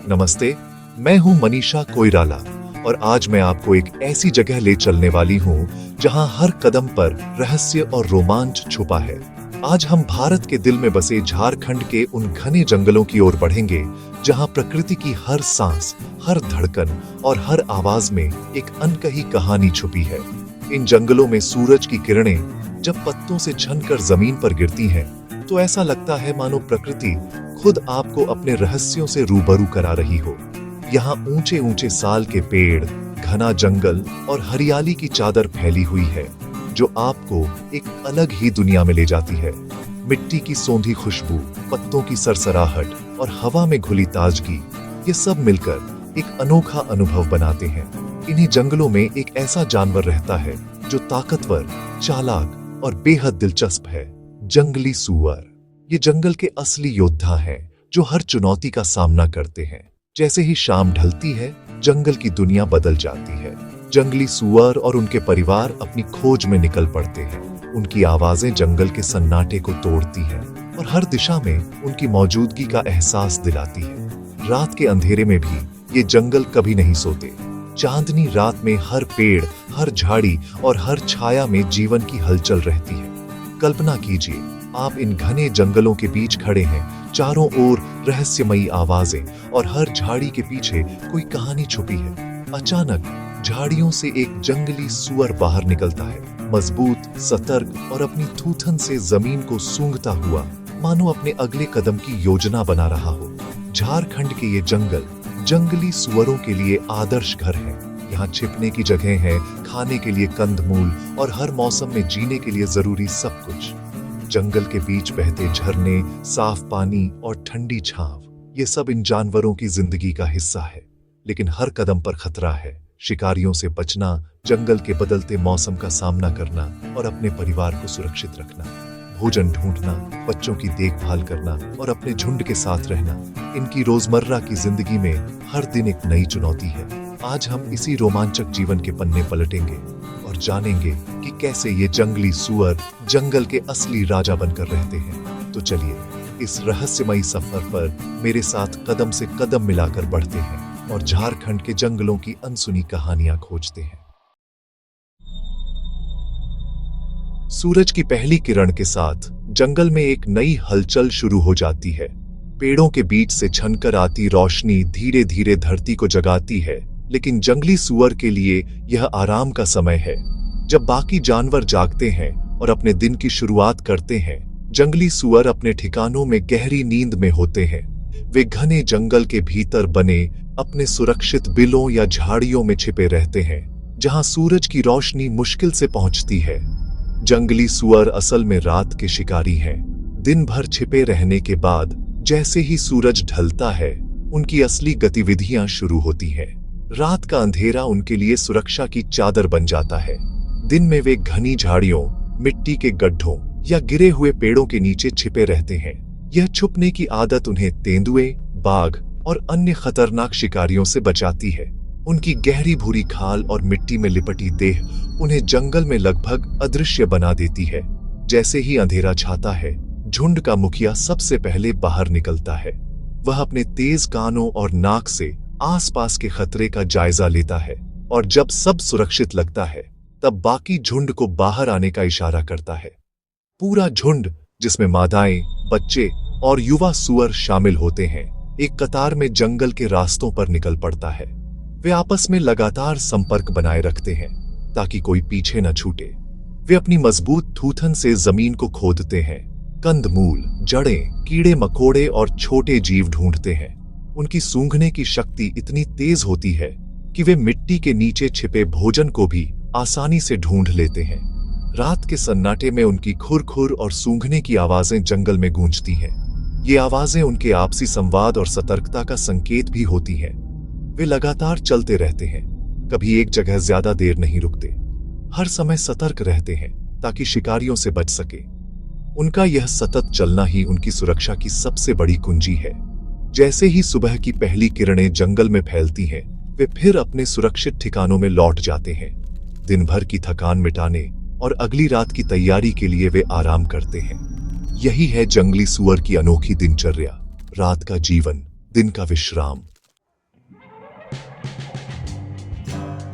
नमस्ते, मैं हूं मनीषा कोइराला और आज मैं आपको एक ऐसी जगह ले चलने वाली हूं जहां हर कदम पर रहस्य और रोमांच छुपा है। आज हम भारत के दिल में बसे झारखंड के उन घने जंगलों की ओर बढ़ेंगे जहां प्रकृति की हर सांस, हर धड़कन और हर आवाज में एक अनकही कहानी छुपी है। इन जंगलों में सूरज की किरणें जब पत्तों से छनकर जमीन पर गिरती हैं, तो ऐसा लगता है मानो प्रकृति खुद आपको अपने रहस्यों से रूबरू करा रही हो। यहाँ ऊंचे ऊंचे साल के पेड़, घना जंगल और हरियाली की चादर फैली हुई है, जो आपको एक अलग ही दुनिया में ले जाती है। मिट्टी की सौंधी खुशबू, पत्तों की सरसराहट और हवा में घुली ताजगी, ये सब मिलकर एक अनोखा अनुभव बनाते हैं। इन्हीं जंगलों में एक ऐसा जानवर रहता है जो ताकतवर, चालाक और बेहद दिलचस्प है, जंगली सूअर। ये जंगल के असली योद्धा हैं, जो हर चुनौती का सामना करते हैं। जैसे ही शाम ढलती है, जंगल की दुनिया बदल जाती है। जंगली सूअर और उनके परिवार अपनी खोज में निकल पड़ते हैं। उनकी आवाजें जंगल के सन्नाटे को तोड़ती हैं और हर दिशा में उनकी मौजूदगी का एहसास दिलाती है। रात के अंधेरे में भी ये जंगल कभी नहीं सोते। चांदनी रात में हर पेड़, हर झाड़ी और हर छाया में जीवन की हलचल रहती है। कल्पना कीजिए, आप इन घने जंगलों के बीच खड़े हैं, चारों ओर रहस्यमयी आवाजें और हर झाड़ी के पीछे कोई कहानी छुपी है। अचानक झाड़ियों से एक जंगली सूअर बाहर निकलता है, मजबूत, सतर्क और अपनी थूथन से जमीन को सूंघता हुआ, मानो अपने अगले कदम की योजना बना रहा हो। झारखंड के ये जंगल जंगली सूअरों के लिए आदर्श घर है। यहाँ छिपने की जगह है, खाने के लिए कंदमूल और हर मौसम में जीने के लिए जरूरी सब कुछ। जंगल के बीच बहते झरने, साफ पानी और ठंडी छांव, ये सब इन जानवरों की जिंदगी का हिस्सा है। लेकिन हर कदम पर खतरा है। शिकारियों से बचना, जंगल के बदलते मौसम का सामना करना और अपने परिवार को सुरक्षित रखना, भोजन ढूंढना, बच्चों की देखभाल करना और अपने झुंड के साथ रहना, इनकी रोजमर्रा की जिंदगी में हर दिन एक नई चुनौती है। आज हम इसी रोमांचक जीवन के पन्ने पलटेंगे और जानेंगे कि कैसे ये जंगली सूअर जंगल के असली राजा बनकर रहते हैं। तो चलिए इस रहस्यमयी सफर पर मेरे साथ कदम से कदम मिलाकर बढ़ते हैं और झारखंड के जंगलों की अनसुनी कहानियां खोजते हैं। सूरज की पहली किरण के साथ जंगल में एक नई हलचल शुरू हो जाती है। पेड़ों के बीच से छनकर आती रोशनी धीरे धीरे धरती को जगाती है, लेकिन जंगली सूअर के लिए यह आराम का समय है। जब बाकी जानवर जागते हैं और अपने दिन की शुरुआत करते हैं, जंगली सूअर अपने ठिकानों में गहरी नींद में होते हैं। वे घने जंगल के भीतर बने अपने सुरक्षित बिलों या झाड़ियों में छिपे रहते हैं, जहां सूरज की रोशनी मुश्किल से पहुंचती है। जंगली सूअर असल में रात के शिकारी हैं। दिन भर छिपे रहने के बाद जैसे ही सूरज ढलता है, उनकी असली गतिविधियां शुरू होती हैं। रात का अंधेरा उनके लिए सुरक्षा की चादर बन जाता है। दिन में वे घनी झाड़ियों, मिट्टी के गड्ढों या गिरे हुए पेड़ों के नीचे छिपे रहते हैं। यह छुपने की आदत उन्हें तेंदुए, बाघ और अन्य खतरनाक शिकारियों से बचाती है। उनकी गहरी भूरी खाल और मिट्टी में लिपटी देह उन्हें जंगल में लगभग अदृश्य बना देती है। जैसे ही अंधेरा छाता है, झुंड का मुखिया सबसे पहले बाहर निकलता है। वह अपने तेज कानों और नाक से आसपास के खतरे का जायजा लेता है और जब सब सुरक्षित लगता है, तब बाकी झुंड को बाहर आने का इशारा करता है। पूरा झुंड, जिसमें मादाएं, बच्चे और युवा सूअर शामिल होते हैं, एक कतार में जंगल के रास्तों पर निकल पड़ता है। वे आपस में लगातार संपर्क बनाए रखते हैं ताकि कोई पीछे न छूटे। वे अपनी मजबूत थूथन से जमीन को खोदते हैं, कंदमूल, जड़ें, कीड़े मकोड़े और छोटे जीव ढूंढते हैं। उनकी सूंघने की शक्ति इतनी तेज होती है कि वे मिट्टी के नीचे छिपे भोजन को भी आसानी से ढूंढ लेते हैं। रात के सन्नाटे में उनकी खुर-खुर और सूंघने की आवाजें जंगल में गूंजती हैं। ये आवाजें उनके आपसी संवाद और सतर्कता का संकेत भी होती हैं। वे लगातार चलते रहते हैं, कभी एक जगह ज्यादा देर नहीं रुकते। हर समय सतर्क रहते हैं ताकि शिकारियों से बच सके। उनका यह सतत चलना ही उनकी सुरक्षा की सबसे बड़ी कुंजी है। जैसे ही सुबह की पहली किरणें जंगल में फैलती हैं, वे फिर अपने सुरक्षित ठिकानों में लौट जाते हैं। दिन भर की थकान मिटाने और अगली रात की तैयारी के लिए वे आराम करते हैं। यही है जंगली सूअर की अनोखी दिनचर्या। रात का जीवन, दिन का विश्राम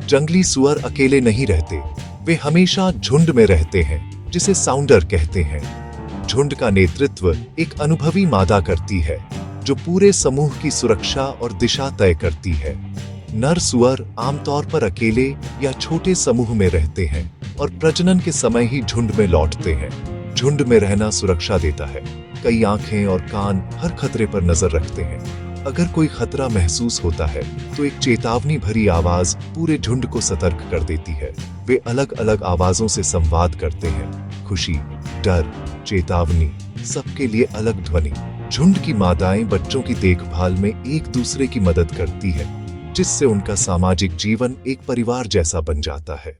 जंगली सुअर अकेले नहीं रहते, वे हमेशा झुंड में रहते हैं, जिसे साउंडर कहते हैं। झुंड का नेतृत्व एक अनुभवी मादा करती है, जो पूरे समूह की सुरक्षा और दिशा तय करती है। नर सुअर आमतौर पर अकेले या छोटे समूह में रहते हैं और प्रजनन के समय ही झुंड में लौटते हैं। झुंड में रहना सुरक्षा देता है। कई आंखें और कान हर खतरे पर नजर रखते हैं। अगर कोई खतरा महसूस होता है तो एक चेतावनी भरी आवाज पूरे झुंड को सतर्क कर देती है। वे अलग अलग आवाजों से संवाद करते हैं, खुशी, डर, चेतावनी, सबके लिए अलग ध्वनि। झुंड की मादाएं बच्चों की देखभाल में एक दूसरे की मदद करती है, जिससे उनका सामाजिक जीवन एक परिवार जैसा बन जाता है।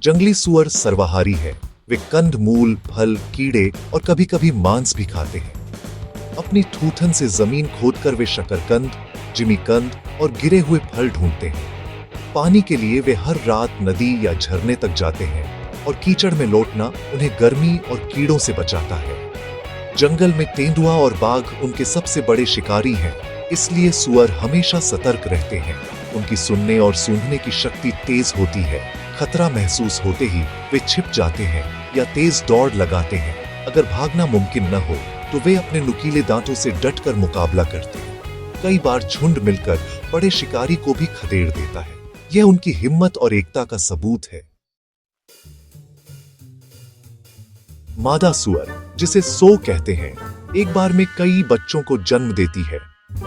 जंगली सुअर सर्वाहारी है। वे कंद, मूल, फल, कीड़े और कभी-कभी मांस भी खाते हैं। अपनी ठूठन से जमीन खोदकर वे शकरकंद, जिमीकंद और गिरे हुए फल ढूंढते हैं। पानी के लिए वे हर रात नदी या झरने तक जाते हैं और कीचड़ में लौटना उन्हें गर्मी और कीड़ों से बचाता है। जंगल में तेंदुआ और बाघ उनके सबसे बड़े शिकारी हैं, इसलिए सुअर हमेशा सतर्क रहते हैं। उनकी सुनने और सूंघने की शक्ति तेज होती है। खतरा महसूस होते ही वे छिप जाते हैं या तेज दौड़ लगाते हैं। अगर भागना मुमकिन न हो तो वे अपने नुकीले दांतों से डटकर मुकाबला करते हैं। कई बार झुंड मिलकर बड़े शिकारी को भी खदेड़ देता है। यह उनकी हिम्मत और एकता का सबूत है। मादा सुअर, जिसे सो कहते हैं, एक बार में कई बच्चों को जन्म देती है।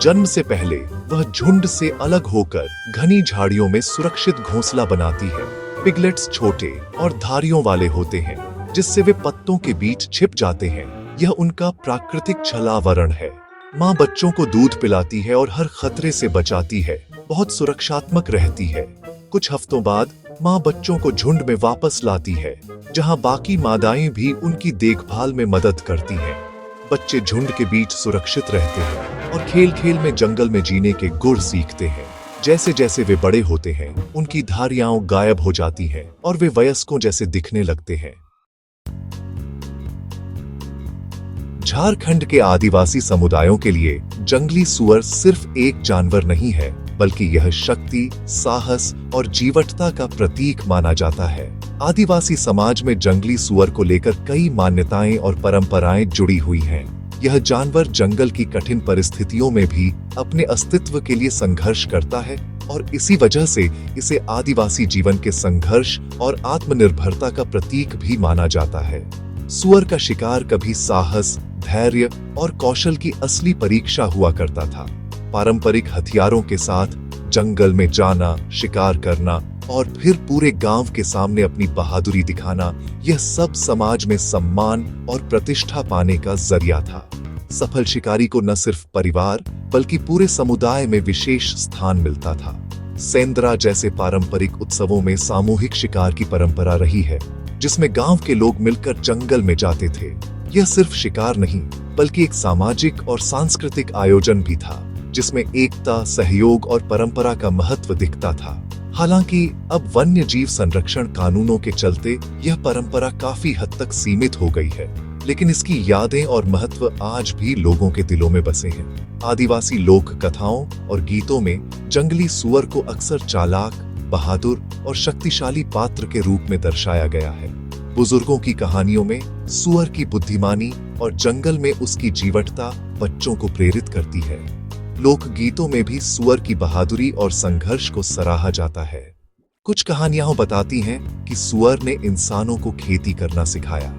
जन्म से पहले वह झुंड से अलग होकर घनी झाड़ियों में सुरक्षित घोंसला बनाती है। पिगलेट्स छोटे और धारियों वाले होते हैं, जिससे वे पत्तों के बीच छिप जाते हैं। यह उनका प्राकृतिक छलावरण है। माँ बच्चों को दूध पिलाती है और हर खतरे से बचाती है। बहुत सुरक्षात्मक रहती है। कुछ हफ्तों बाद माँ बच्चों को झुंड में वापस लाती है, जहाँ बाकी मादाएं भी उनकी देखभाल में मदद करती हैं। बच्चे झुंड के बीच सुरक्षित रहते हैं और खेल खेल में जंगल में जीने के गुर सीखते हैं। जैसे जैसे वे बड़े होते हैं, उनकी धारियां गायब हो जाती हैं और वे वयस्कों जैसे दिखने लगते हैं। झारखंड के आदिवासी समुदायों के लिए जंगली सुअर सिर्फ एक जानवर नहीं है, बल्कि यह शक्ति, साहस और जीवटता का प्रतीक माना जाता है। आदिवासी समाज में जंगली सुअर को लेकर कई मान्यताएं और परंपराएं जुड़ी हुई हैं। यह जानवर जंगल की कठिन परिस्थितियों में भी अपने अस्तित्व के लिए संघर्ष करता है और इसी वजह से इसे आदिवासी जीवन के संघर्ष और आत्मनिर्भरता का प्रतीक भी माना जाता है। सुअर का शिकार कभी साहस, धैर्य और कौशल की असली परीक्षा हुआ करता था। पारंपरिक हथियारों के साथ जंगल में जाना, शिकार करना और फिर पूरे गांव के सामने अपनी बहादुरी दिखाना, यह सब समाज में सम्मान और प्रतिष्ठा पाने का जरिया था। सफल शिकारी को न सिर्फ परिवार बल्कि पूरे समुदाय में विशेष स्थान मिलता था। सेंद्रा जैसे पारंपरिक उत्सवों में सामूहिक शिकार की परंपरा रही है, जिसमें गांव के लोग मिलकर जंगल में जाते थे। यह सिर्फ शिकार नहीं, बल्कि एक सामाजिक और सांस्कृतिक आयोजन भी था, जिसमें एकता, सहयोग और परंपरा का महत्व दिखता था। हालांकि अब वन्य जीव संरक्षण कानूनों के चलते यह परंपरा काफी हद तक सीमित हो गई है, लेकिन इसकी यादें और महत्व आज भी लोगों के दिलों में बसे हैं। आदिवासी लोक कथाओं और गीतों में जंगली सुअर को अक्सर चालाक, बहादुर और शक्तिशाली पात्र के रूप में दर्शाया गया है। बुजुर्गों की कहानियों में सुअर की बुद्धिमानी और जंगल में उसकी जीवटता बच्चों को प्रेरित करती है। लोक गीतों में भी सुअर की बहादुरी और संघर्ष को सराहा जाता है। कुछ कहानियां बताती हैं कि सुअर ने इंसानों को खेती करना सिखाया।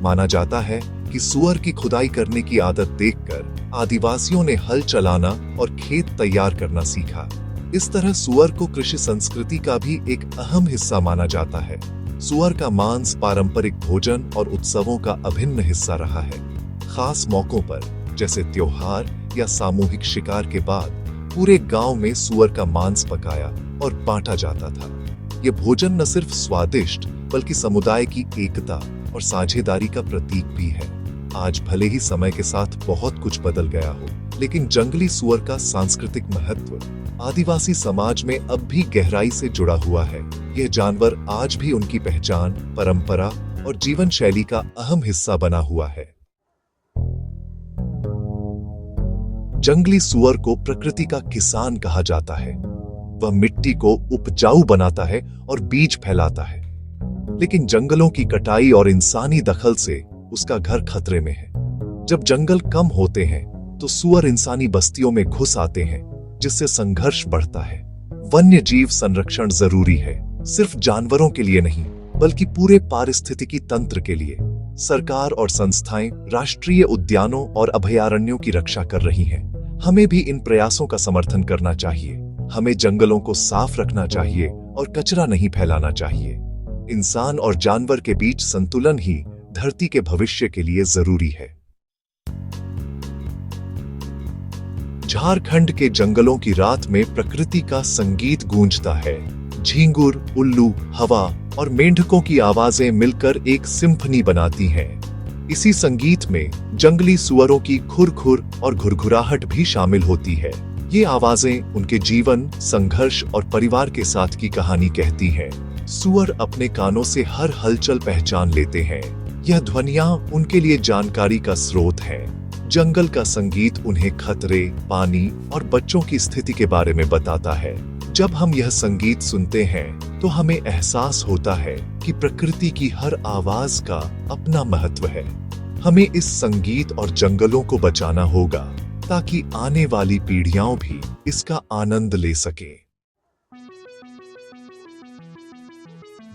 माना जाता है कि सुअर की खुदाई करने की आदत देखकर आदिवासियों ने हल चलाना और खेत तैयार करना सीखा। इस तरह सुअर को कृषि संस्कृति का भी एक अहम हिस्सा माना जाता है। सुअर का मांस पारंपरिक भोजन और उत्सवों का अभिन्न हिस्सा रहा है। खास मौकों पर, जैसे त्योहार या सामूहिक शिकार के बाद, पूरे गांव में सुअर का मांस पकाया और बांटा जाता था। यह भोजन न सिर्फ स्वादिष्ट बल्कि समुदाय की एकता और साझेदारी का प्रतीक भी है। आज भले ही समय के साथ बहुत कुछ बदल गया हो, लेकिन जंगली सुअर का सांस्कृतिक महत्व आदिवासी समाज में अब भी गहराई से जुड़ा हुआ है। यह जानवर आज भी उनकी पहचान, परंपरा और जीवन शैली का अहम हिस्सा बना हुआ है। जंगली सुअर को प्रकृति का किसान कहा जाता है। वह मिट्टी को उपजाऊ बनाता है और बीज फैलाता है। लेकिन जंगलों की कटाई और इंसानी दखल से उसका घर खतरे में है। जब जंगल कम होते हैं तो सुअर इंसानी बस्तियों में घुस आते हैं, जिससे संघर्ष बढ़ता है। वन्य जीव संरक्षण जरूरी है, सिर्फ जानवरों के लिए नहीं बल्कि पूरे पारिस्थितिकी तंत्र के लिए। सरकार और संस्थाएं राष्ट्रीय उद्यानों और अभयारण्यों की रक्षा कर रही हैं। हमें भी इन प्रयासों का समर्थन करना चाहिए। हमें जंगलों को साफ रखना चाहिए और कचरा नहीं फैलाना चाहिए। इंसान और जानवर के बीच संतुलन ही धरती के भविष्य के लिए जरूरी है। झारखंड के जंगलों की रात में प्रकृति का संगीत गूंजता है। झींगुर, उल्लू, हवा और मेंढकों की आवाजें मिलकर एक सिम्फनी बनाती हैं। इसी संगीत में जंगली सुअरों की खुर-खुर और घुरघुराहट भी शामिल होती है। ये आवाजें उनके जीवन, संघर्ष और परिवार के साथ की कहानी कहती हैं। सुअर अपने कानों से हर हलचल पहचान लेते हैं। यह ध्वनियां उनके लिए जानकारी का स्रोत है। जंगल का संगीत उन्हें खतरे, पानी और बच्चों की स्थिति के बारे में बताता है। जब हम यह संगीत सुनते हैं तो हमें एहसास होता है कि प्रकृति की हर आवाज का अपना महत्व है। हमें इस संगीत और जंगलों को बचाना होगा ताकि आने वाली पीढ़ियां भी इसका आनंद ले सकें।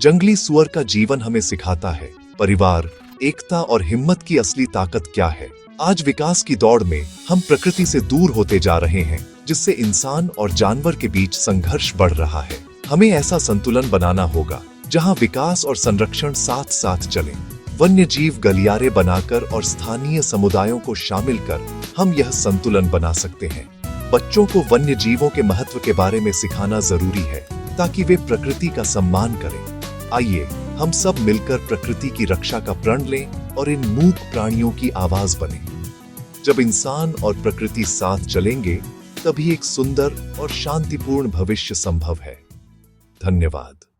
जंगली सुअर का जीवन हमें सिखाता है परिवार, एकता और हिम्मत की असली ताकत क्या है। आज विकास की दौड़ में हम प्रकृति से दूर होते जा रहे हैं, जिससे इंसान और जानवर के बीच संघर्ष बढ़ रहा है। हमें ऐसा संतुलन बनाना होगा जहां विकास और संरक्षण साथ साथ चलें। वन्य जीव गलियारे बनाकर और स्थानीय समुदायों को शामिल कर हम यह संतुलन बना सकते हैं। बच्चों को वन्य जीवों के महत्व के बारे में सिखाना जरूरी है ताकि वे प्रकृति का सम्मान करें। आइए हम सब मिलकर प्रकृति की रक्षा का प्रण लें और इन मूक प्राणियों की आवाज बने। जब इंसान और प्रकृति साथ चलेंगे तभी एक सुंदर और शांतिपूर्ण भविष्य संभव है। धन्यवाद।